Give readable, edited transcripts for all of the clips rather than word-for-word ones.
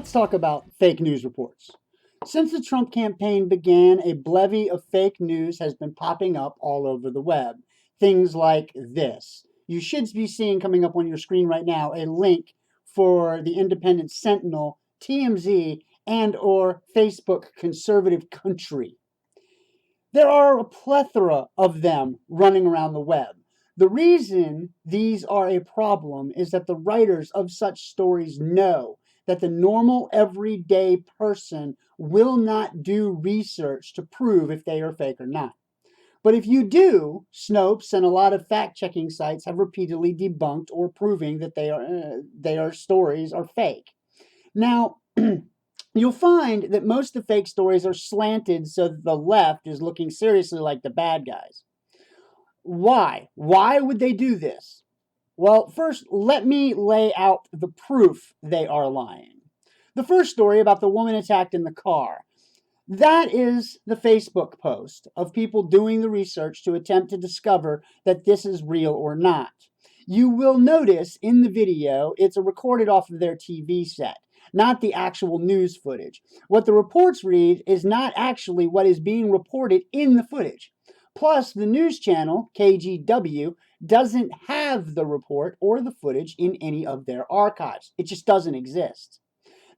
Let's talk about fake news reports. Since the Trump campaign began, a bevy of fake news has been popping up all over the web. Things like this. You should be seeing coming up on your screen right now a link for the Independent Sentinel, TMZ, and or Facebook Conservative Country. There are a plethora of them running around the web. The reason these are a problem is that the writers of such stories know that the normal everyday person will not do research to prove if they are fake or not. But if you do, Snopes and a lot of fact-checking sites have repeatedly debunked or proving that their stories are fake. Now, you'll find that most of the fake stories are slanted so that the left is looking seriously like the bad guys. Why? Why would they do this? Well, first, let me lay out the proof they are lying. The first story about the woman attacked in the car. That is the Facebook post of people doing the research to attempt to discover that this is real or not. You will notice in the video, it's recorded off of their TV set, not the actual news footage. What the reports read is not actually what is being reported in the footage. Plus, the news channel, KGW, doesn't have the report or the footage in any of their archives. It just doesn't exist.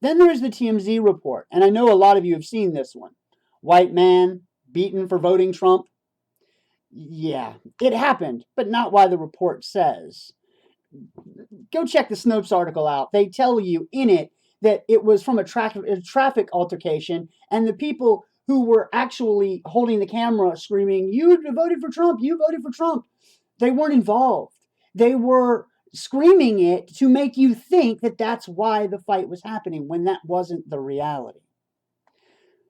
Then there's the TMZ report, and I know a lot of you have seen this one. White man beaten for voting Trump. Yeah, it happened, but not why the report says. Go check the Snopes article out. They tell you in it that it was from a traffic altercation, and the people who were actually holding the camera screaming, "You voted for Trump, you voted for Trump," they weren't involved. They were screaming it to make you think that that's why the fight was happening, when that wasn't the reality.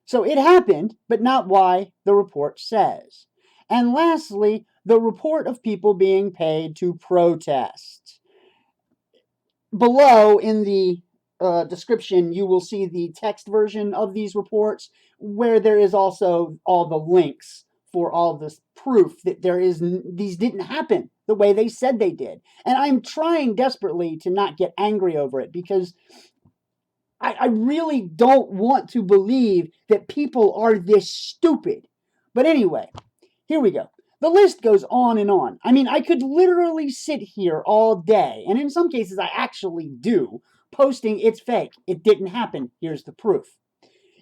So it happened, but not why the report says. And lastly, the report of people being paid to protest. Below in the description, you will see the text version of these reports, where there is also all the links for all this proof that these didn't happen the way they said they did. And I'm trying desperately to not get angry over it, because I really don't want to believe that people are this stupid. But anyway, here we go. The list goes on and on. I mean, I could literally sit here all day, and in some cases I actually do, posting it's fake, it didn't happen, here's the proof.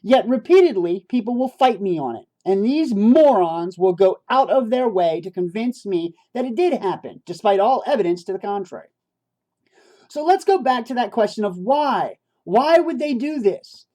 Yet repeatedly, people will fight me on it, and these morons will go out of their way to convince me that it did happen, despite all evidence to the contrary. So let's go back to that question of why. Why would they do this?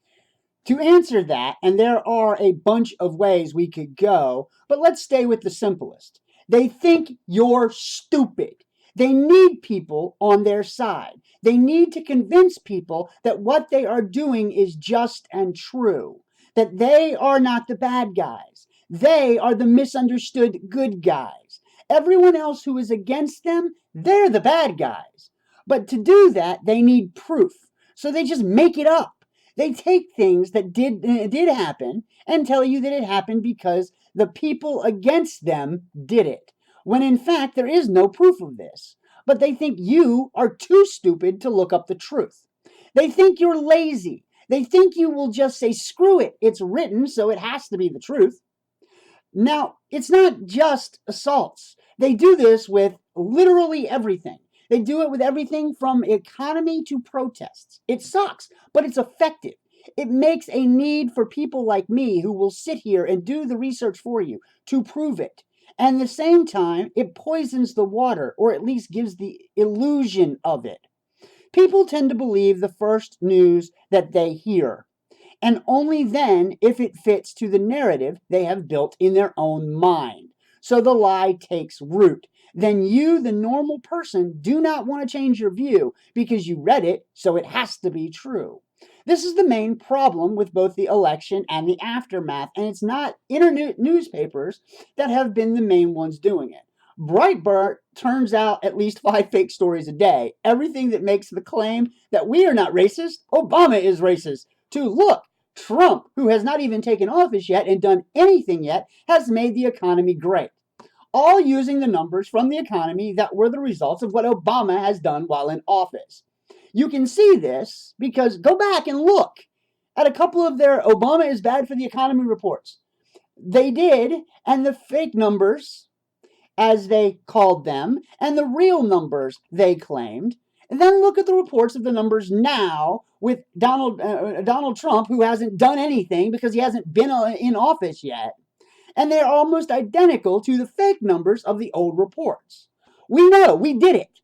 To answer that, and there are a bunch of ways we could go, but let's stay with the simplest. They think you're stupid. They need people on their side. They need to convince people that what they are doing is just and true, that they are not the bad guys. They are the misunderstood good guys. Everyone else who is against them, they're the bad guys. But to do that, they need proof. So they just make it up. They take things that did happen and tell you that it happened because the people against them did it, when in fact there is no proof of this. But they think you are too stupid to look up the truth. They think you're lazy. They think you will just say, screw it, it's written, so it has to be the truth. Now, it's not just assaults. They do this with literally everything. They do it with everything from economy to protests. It sucks, but it's effective. It makes a need for people like me who will sit here and do the research for you to prove it. And at the same time, it poisons the water, or at least gives the illusion of it. People tend to believe the first news that they hear, and only then if it fits to the narrative they have built in their own mind. So the lie takes root. Then you, the normal person, do not want to change your view because you read it, so it has to be true. This is the main problem with both the election and the aftermath, and it's not internet newspapers that have been the main ones doing it. Breitbart turns out at least 5 fake stories a day. Everything that makes the claim that we are not racist, Obama is racist. To look, Trump, who has not even taken office yet and done anything yet, has made the economy great. All using the numbers from the economy that were the results of what Obama has done while in office. You can see this because go back and look at a couple of their Obama is bad for the economy reports. They did, and the fake numbers, as they called them, and the real numbers they claimed. And then look at the reports of the numbers now with Donald Trump, who hasn't done anything because he hasn't been in office yet. And they're almost identical to the fake numbers of the old reports. We know, we did it.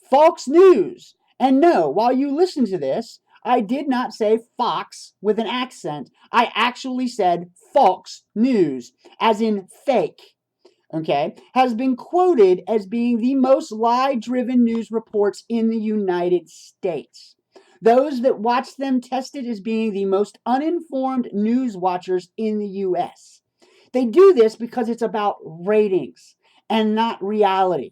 Fox News. And no, while you listen to this, I did not say Fox with an accent. I actually said Fox News, as in fake. Okay, has been quoted as being the most lie-driven news reports in the United States. Those that watch them tested as being the most uninformed news watchers in the U.S. They do this because it's about ratings and not reality.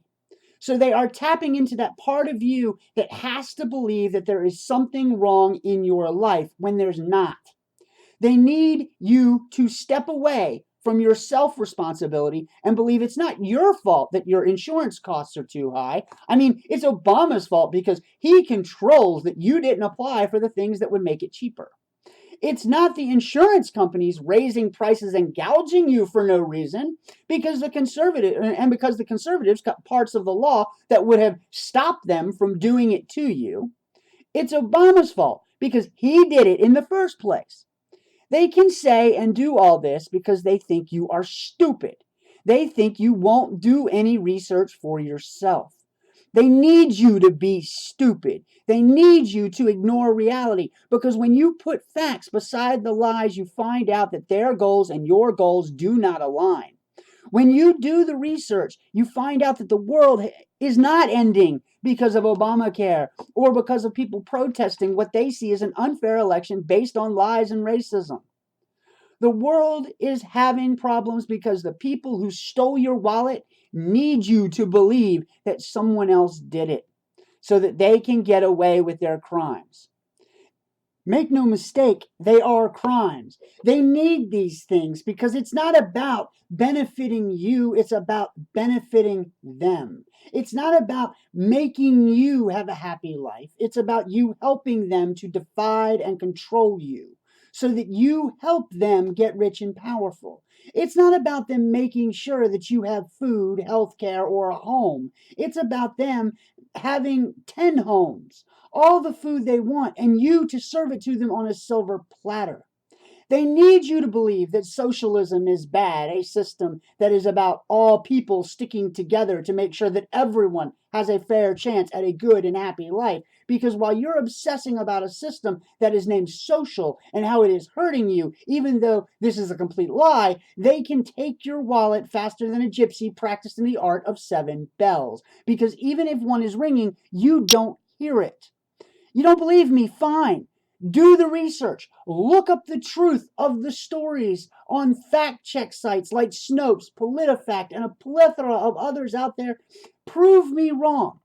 So they are tapping into that part of you that has to believe that there is something wrong in your life when there's not. They need you to step away from your self-responsibility and believe it's not your fault that your insurance costs are too high. I mean, it's Obama's fault because he controls that you didn't apply for the things that would make it cheaper. It's not the insurance companies raising prices and gouging you for no reason because the conservatives cut parts of the law that would have stopped them from doing it to you. It's Obama's fault because he did it in the first place. They can say and do all this because they think you are stupid. They think you won't do any research for yourself. They need you to be stupid. They need you to ignore reality because when you put facts beside the lies, you find out that their goals and your goals do not align. When you do the research, you find out that the world is not ending because of Obamacare or because of people protesting what they see as an unfair election based on lies and racism. The world is having problems because the people who stole your wallet need you to believe that someone else did it so that they can get away with their crimes. Make no mistake, they are crimes. They need these things because it's not about benefiting you, it's about benefiting them. It's not about making you have a happy life. It's about you helping them to divide and control you so that you help them get rich and powerful. It's not about them making sure that you have food, health care, or a home. It's about them having 10 homes, all the food they want, and you to serve it to them on a silver platter. They need you to believe that socialism is bad, a system that is about all people sticking together to make sure that everyone has a fair chance at a good and happy life. Because while you're obsessing about a system that is named social and how it is hurting you, even though this is a complete lie, they can take your wallet faster than a gypsy practiced in the art of 7 bells. Because even if one is ringing, you don't hear it. You don't believe me? Fine. Do the research. Look up the truth of the stories on fact check sites like Snopes, PolitiFact, and a plethora of others out there. Prove me wrong.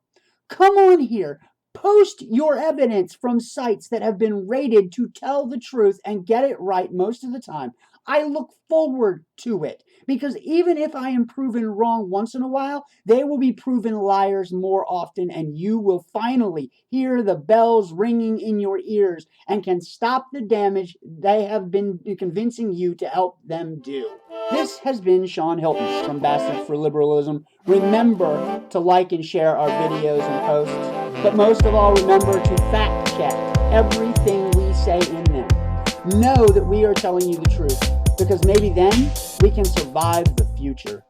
Come on here. Post your evidence from sites that have been rated to tell the truth and get it right most of the time. I look forward to it because even if I am proven wrong once in a while, they will be proven liars more often and you will finally hear the bells ringing in your ears and can stop the damage they have been convincing you to help them do. This has been Sean Hilton from Bastards for Liberalism. Remember to like and share our videos and posts, but most of all, remember to fact check everything we say in them. Know that we are telling you the truth, because maybe then we can survive the future.